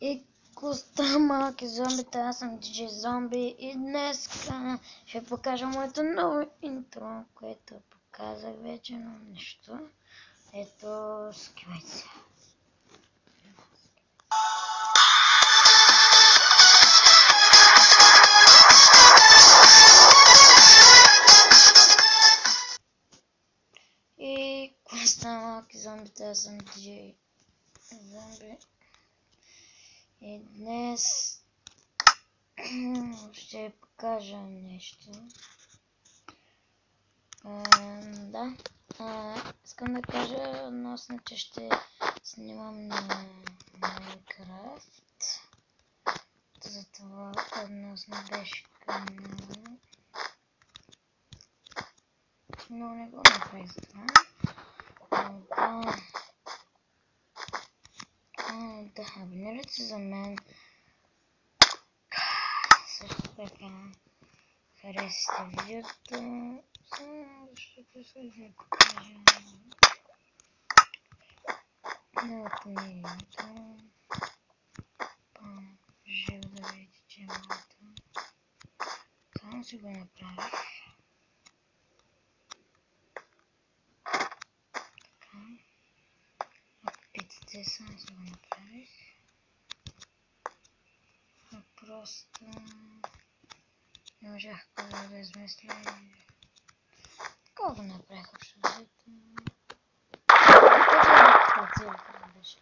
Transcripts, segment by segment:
И коста малки зомбита, аз съм DJ Зомби и днес ще покажа моето ново интро, което показах вече, но нищо. Ето, скивайте се. И коста малки зомбита, аз съм DJ Зомби. И днес ще покажа нещо. Да. Искам да кажа относно, че ще снимам на Minecraft. Затова относно беше канала. Но не го направих за това. Да, абонирайте се за мен. Също така харесайте видеото. Защото се ви покажа новото ми видеото. Живо да видите, че е моето. Само си го направих. Така. Ако питате, само си го направих. Просто не можах да измисля и така го направих общо взето. Целите беше.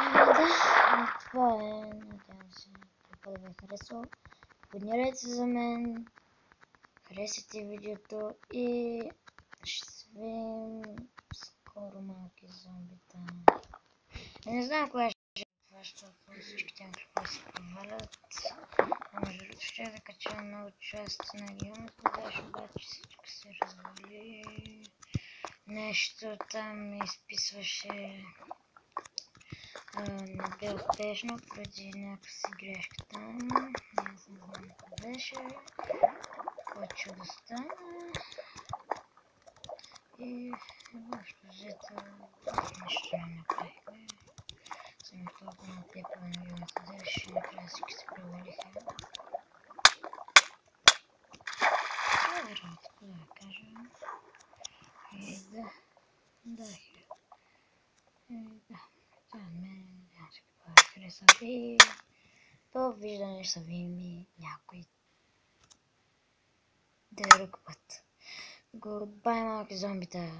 Да, това е. Надявам се, да ви е харесало. Абонирайте се за мен, харесайте видеото и ще се видим скоро, малки зомбита. Не знам кога ще това, защото всичките микрофони се провалят. Между другото ще да кача много части на геомето, беше обаче всичко се развали. Нещо там ми изписваше не бе успешно преди някаква грешка там. Не знам какво беше. Какво чудо стана. И общо взето нищо не направихме. Съм толкова на тепла на геомето държи, накрая всички се провалиха. Това е работа, какво да кажа. И да, това е мен, надявам се какво ви хареса и довиждане, ще се видим някой друг път. Goodbye, малки зомбита!